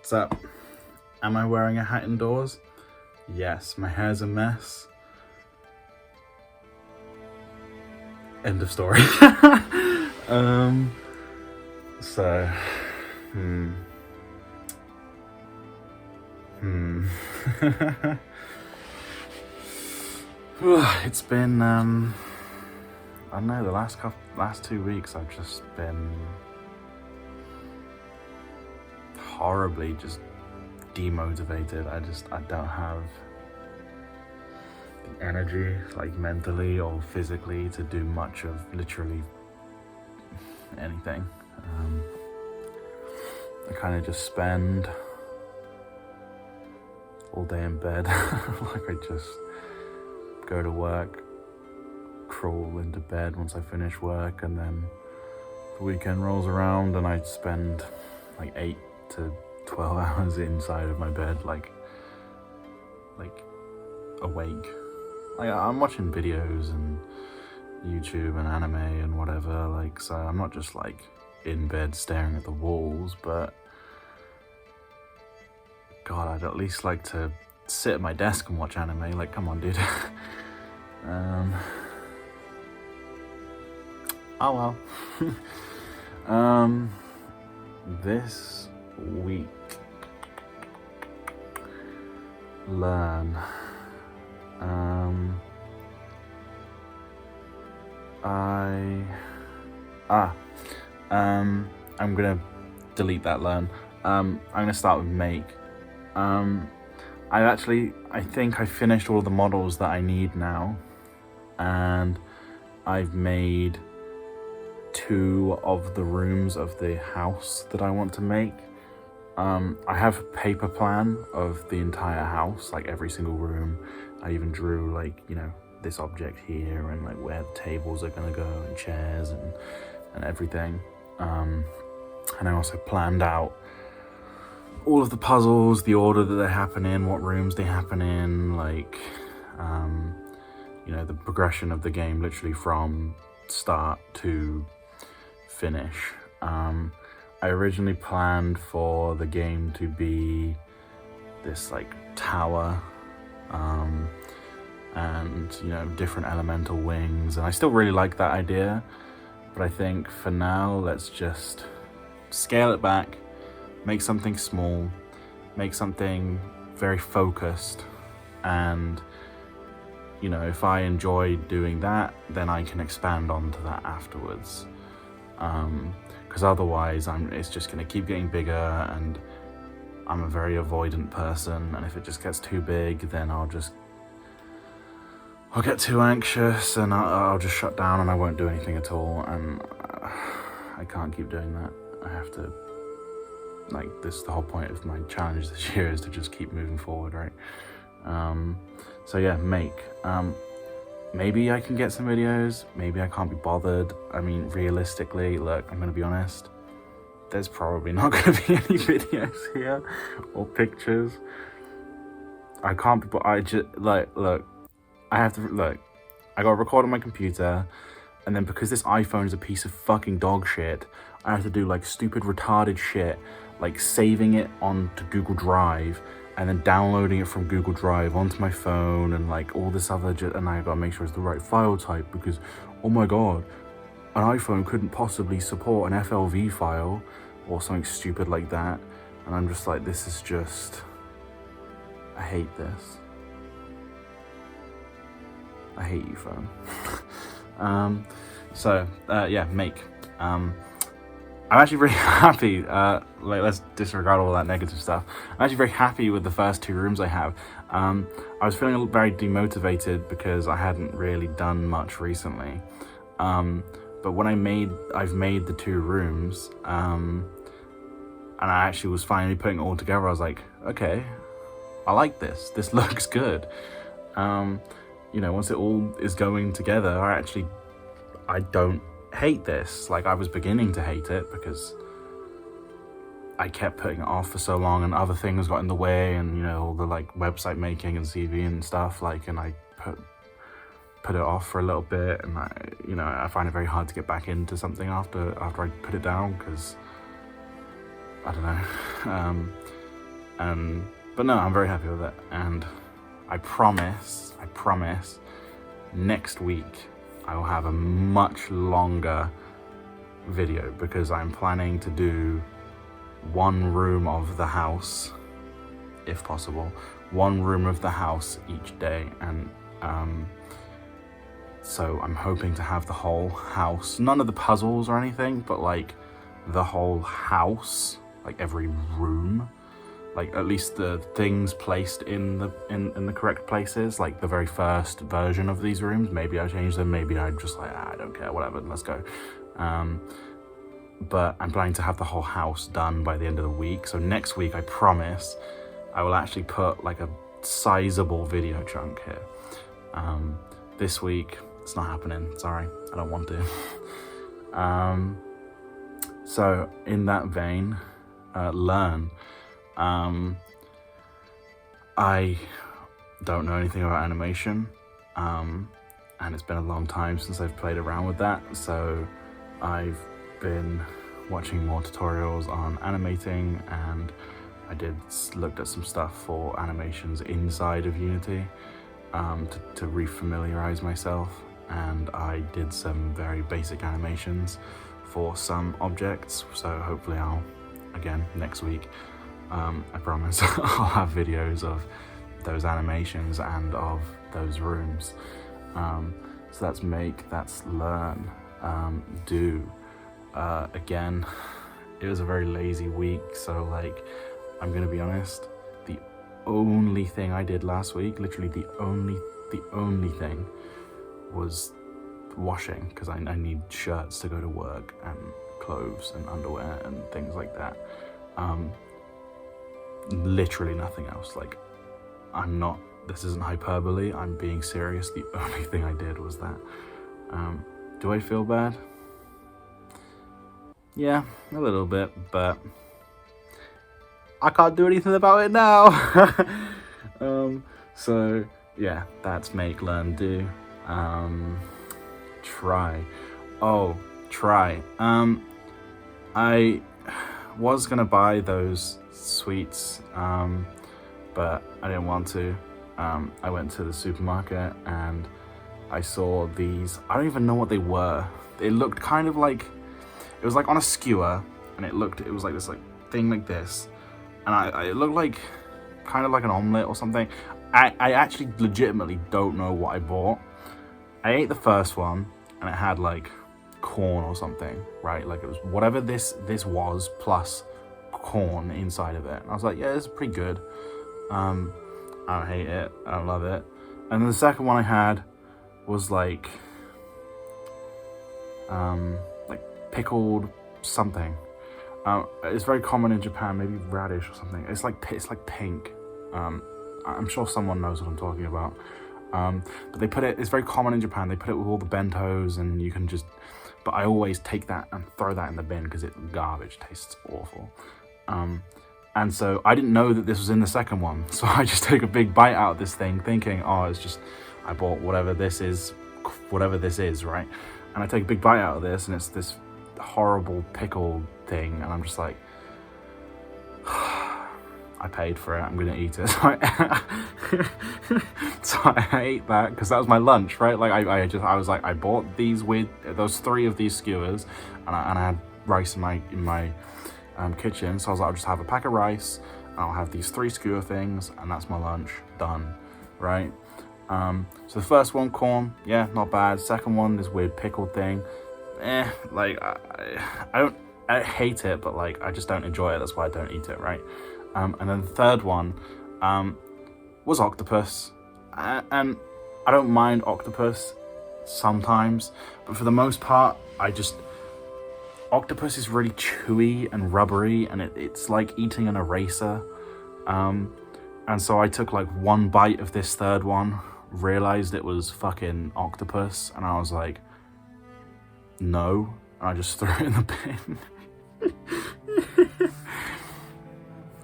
What's up? Am I wearing a hat indoors? Yes, my hair's a mess. End of story. So, It's been, I don't know, the last 2 weeks I've just been horribly just demotivated. I don't have the energy, like mentally or physically, to do much of literally anything. I kind of just spend all day in bed. Like, I just go to work, crawl into bed once I finish work, and then the weekend rolls around and I spend like 8 to 12 hours inside of my bed, like awake. Like, I'm watching videos and YouTube and anime and whatever, like, so I'm not just like in bed staring at the walls, but God, I'd at least like to sit at my desk and watch anime. Like, come on, dude. Oh well. This week, learn. I'm gonna delete that learn. I'm gonna start with make. I think I finished all of the models that I need now, and I've made 2 of the rooms of the house that I want to make. I have a paper plan of the entire house, like every single room. I even drew, like, you know, this object here and like where the tables are gonna go and chairs and everything. And I also planned out all of the puzzles, the order that they happen in, what rooms they happen in, like, you know, the progression of the game literally from start to finish. I originally planned for the game to be this like tower, and, you know, different elemental wings, and I still really like that idea, but I think for now let's just scale it back, make something small, make something very focused, and, you know, if I enjoy doing that, then I can expand onto that afterwards. Because otherwise it's just going to keep getting bigger, and I'm a very avoidant person, and if it just gets too big, then I'll get too anxious and I'll just shut down and I won't do anything at all, and I can't keep doing that. I have to, like, this is the whole point of my challenge this year, is to just keep moving forward, right? So yeah, make. Maybe I can get some videos, maybe I can't be bothered. I mean, realistically, look, I'm gonna be honest, there's probably not gonna be any videos here or pictures. I can't be, I just, like, look, I have to, look, I gotta record on my computer, and then because this iPhone is a piece of fucking dog shit, I have to do like stupid retarded shit, like saving it onto Google Drive, and then downloading it from Google Drive onto my phone, and like all this other and I gotta make sure it's the right file type, because, oh my God, an iPhone couldn't possibly support an FLV file or something stupid like that. And I'm just like, this is just, I hate this. I hate you, phone. Yeah, make. I'm actually really happy, like, let's disregard all that negative stuff. I'm actually very happy with the first 2 rooms I have. I was feeling very demotivated because I hadn't really done much recently. But when I've made the 2 rooms, and I actually was finally putting it all together, I was like, okay, I like this. This looks good. You know, once it all is going together, I don't hate this. Like, I was beginning to hate it because I kept putting it off for so long, and other things got in the way, and, you know, all the like website making and CV and stuff, like, and I put it off for a little bit, and I find it very hard to get back into something after I put it down, because I don't know. But no, I'm very happy with it, and I promise, next week I will have a much longer video, because I'm planning to do one room of the house, if possible, one room of the house each day, and so I'm hoping to have the whole house, none of the puzzles or anything, but like the whole house, like every room, like at least the things placed in the correct places, like the very first version of these rooms. Maybe I change them, maybe I just like, I don't care, whatever, let's go. But I'm planning to have the whole house done by the end of the week. So next week, I promise, I will actually put like a sizable video chunk here. This week, it's not happening, sorry, I don't want to. So in that vein, learn. I don't know anything about animation, and it's been a long time since I've played around with that, so I've been watching more tutorials on animating, and I looked at some stuff for animations inside of Unity to re-familiarize myself, and I did some very basic animations for some objects, so hopefully I'll, again, next week, I promise, I'll have videos of those animations and of those rooms. So that's make, that's learn, do. Again, it was a very lazy week, so like, I'm gonna be honest, the only thing I did last week, literally the only thing, was washing, because I need shirts to go to work, and clothes and underwear and things like that. Literally nothing else. Like, this isn't hyperbole, I'm being serious. The only thing I did was that. Do I feel bad? Yeah, a little bit, but I can't do anything about it now. So yeah, that's make, learn, do. Try. I was gonna buy those sweets, but I didn't want to. I went to the supermarket and I saw these, I don't even know what they were. It looked kind of like, it was like on a skewer, and it was like this like thing like this, and it looked like kind of like an omelet or something. I actually legitimately don't know what I bought. I ate the first one and it had like corn or something, right? Like it was whatever this was plus corn inside of it. And I was like, yeah, this is pretty good. I don't hate it, I don't love it. And then the second one I had was like pickled something. It's very common in Japan, maybe radish or something. It's like pink. I'm sure someone knows what I'm talking about. But they put it, it's very common in Japan, they put it with all the bentos, and you can just, but I always take that and throw that in the bin because it's garbage, tastes awful. And so I didn't know that this was in the second one, so I just took a big bite out of this thing thinking, oh, it's just, I bought whatever this is, right? And I take a big bite out of this, and it's this horrible pickle thing, and I'm just like, I paid for it, I'm gonna eat it. So I ate that because that was my lunch, right? Like I was like, I bought those 3 of these skewers, and I had rice in my kitchen, so I was like, I'll just have a pack of rice, and I'll have these 3 skewer things, and that's my lunch, done, right? So the first one, corn, yeah, not bad. Second one, this weird pickled thing, like I don't hate it, but like I just don't enjoy it, that's why I don't eat it, right? And then the third one was octopus, and I don't mind octopus sometimes, but for the most part, octopus is really chewy and rubbery, and it's like eating an eraser. And so I took like one bite of this third one, realized it was fucking octopus, and I was like, no, and I just threw it in the bin.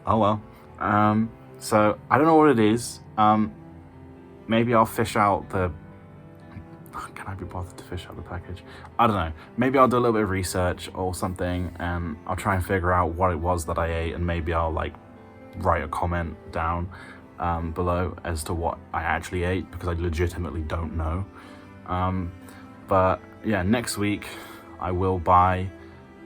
Oh well. So I don't know what it is. Maybe I'll fish out the, can I be bothered to fish out the package? I don't know. Maybe I'll do a little bit of research or something, and I'll try and figure out what it was that I ate, and maybe I'll like write a comment down below as to what I actually ate, because I legitimately don't know. But yeah, next week I will buy,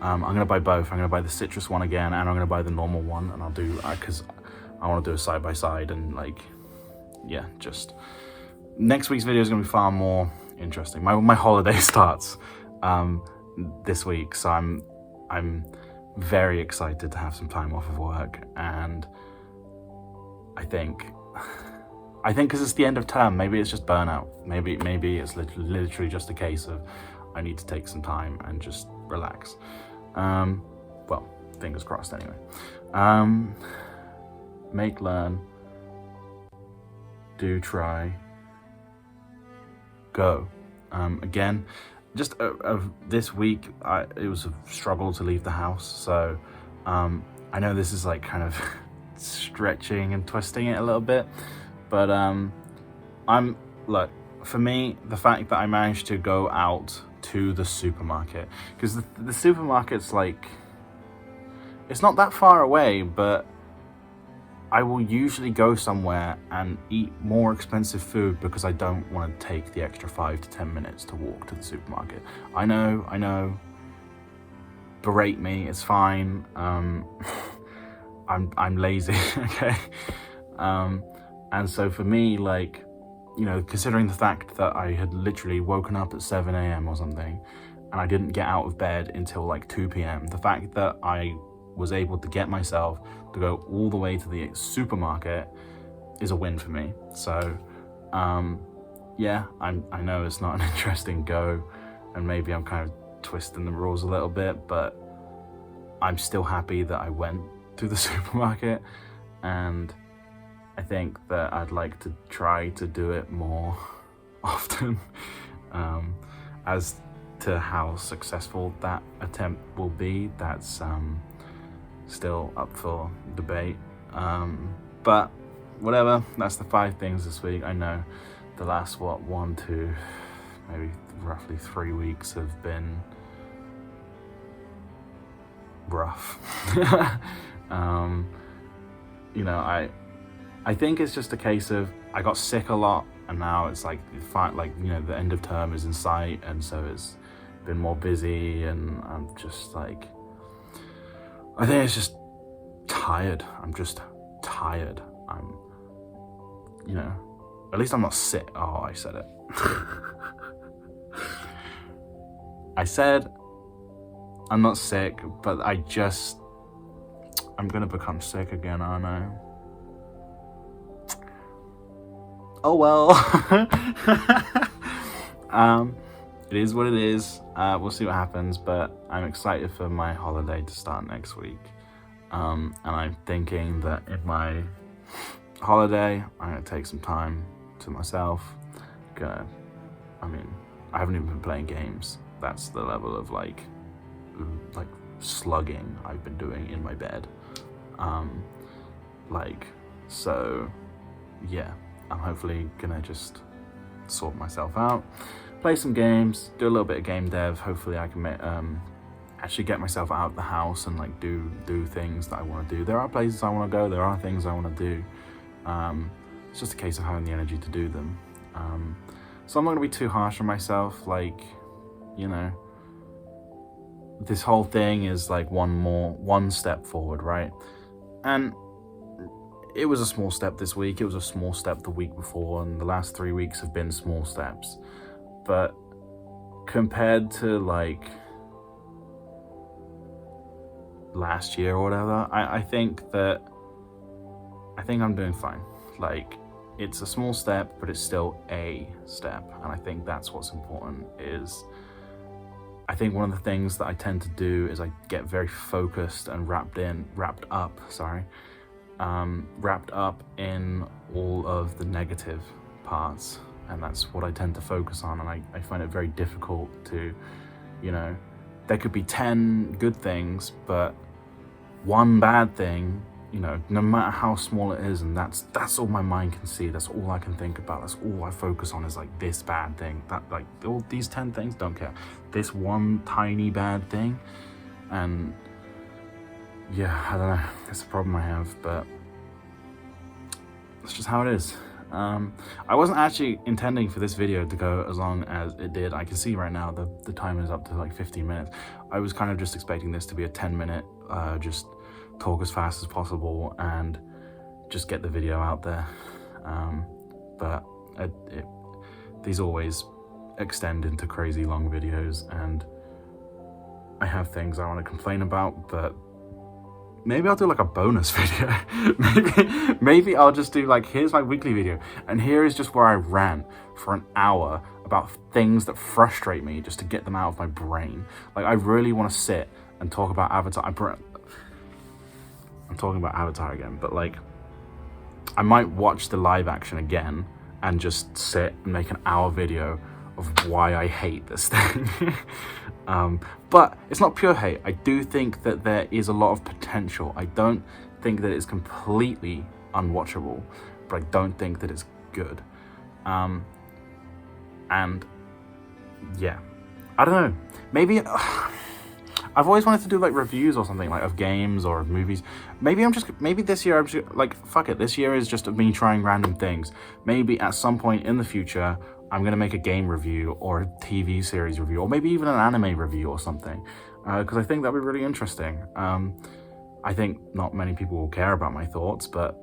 I'm gonna buy both. I'm gonna buy the citrus one again, and I'm gonna buy the normal one, and I'll do, because I want to do a side by side, and like, yeah, just next week's video is gonna be far more interesting. My holiday starts this week, so I'm very excited to have some time off of work, and I think because it's the end of term, maybe it's just burnout. Maybe it's literally just a case of I need to take some time and just relax. Well, fingers crossed anyway. Make, learn, do, try, go. Again, just this week, it was a struggle to leave the house. So I know this is like kind of stretching and twisting it a little bit, but look, for me, the fact that I managed to go out to the supermarket, because the supermarket's like, it's not that far away, but I will usually go somewhere and eat more expensive food because I don't want to take the extra 5 to 10 minutes to walk to the supermarket. I know, berate me, it's fine. I'm lazy, okay? And so for me, like, you know, considering the fact that I had literally woken up at 7 a.m. or something, and I didn't get out of bed until like 2 p.m., the fact that I was able to get myself to go all the way to the supermarket is a win for me. So, yeah, I know it's not an interesting go, and maybe I'm kind of twisting the rules a little bit, but I'm still happy that I went to the supermarket, and I think that I'd like to try to do it more often. As to how successful that attempt will be, that's still up for debate. But whatever, that's the 5 things this week. I know the last, 1, 2, maybe roughly 3 weeks have been rough. You know, I think it's just a case of I got sick a lot, and now it's like, you know, the end of term is in sight, and so it's been more busy, and I'm just like, I think it's just tired. I'm just tired. You know, at least I'm not sick. Oh, I said it. I said I'm not sick, but I'm gonna become sick again, aren't I? Oh well. It is what it is. We'll see what happens, but I'm excited for my holiday to start next week. And I'm thinking that in my holiday, I'm gonna take some time to myself. I haven't even been playing games. That's the level of like slugging I've been doing in my bed. So yeah, I'm hopefully gonna just sort myself out, play some games, do a little bit of game dev. Hopefully I can actually get myself out of the house and like do things that I want to do. There are places I want to go, there are things I want to do. It's just a case of having the energy to do them. So I'm not gonna be too harsh on myself. Like, you know, this whole thing is like one step forward, right? And it was a small step this week, it was a small step the week before, and the last 3 weeks have been small steps. But compared to like last year or whatever, I think I'm doing fine. Like, it's a small step, but it's still a step. And I think that's what's important. Is I think one of the things that I tend to do is I get very focused and wrapped up in all of the negative parts, and that's what I tend to focus on. And I find it very difficult to, you know, there could be 10 good things, but one bad thing, you know, no matter how small it is, and that's all my mind can see, that's all I can think about, that's all I focus on, is like this bad thing, that like all these 10 things, don't care, this one tiny bad thing. And yeah, I don't know, it's a problem I have, but That's just how it is. I wasn't actually intending for this video to go as long as it did. I can see right now the time is up to like 15 minutes. I was kind of just expecting this to be a 10-minute, just talk as fast as possible and just get the video out there. But these always extend into crazy long videos, and I have things I want to complain about, but maybe I'll do like a bonus video. maybe I'll just do like, here's my weekly video, and here is just where I rant for an hour about things that frustrate me just to get them out of my brain. Like, I really want to sit and talk about Avatar. I'm talking about Avatar again, but like, I might watch the live action again and just sit and make an hour video of why I hate this thing. But it's not pure hate. I do think that there is a lot of potential. I don't think that it's completely unwatchable, but I don't think that it's good. And yeah, I don't know. Maybe I've always wanted to do like reviews or something, like of games or of movies. Maybe this year I'm just like, fuck it. This year is just me trying random things. Maybe at some point in the future, I'm going to make a game review or a TV series review, or maybe even an anime review or something, because I think that'd be really interesting. I think not many people will care about my thoughts, but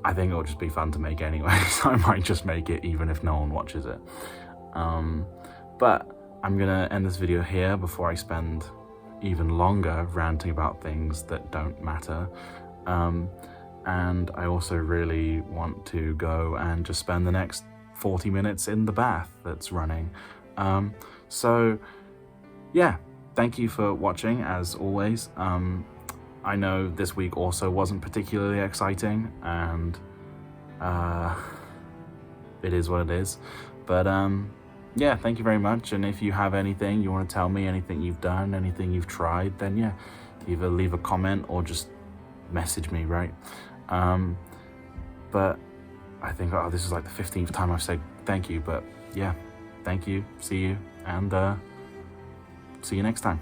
I think it'll just be fun to make anyway, so I might just make it even if no one watches it. But I'm going to end this video here before I spend even longer ranting about things that don't matter. And I also really want to go and just spend the next 40 minutes in the bath that's running. So yeah, thank you for watching as always. I know this week also wasn't particularly exciting, and it is what it is, but yeah, thank you very much. And if you have anything you want to tell me, anything you've done, anything you've tried, then yeah, either leave a comment or just message me, right? But I think this is like the 15th time I've said thank you, but yeah, thank you, see you, and see you next time.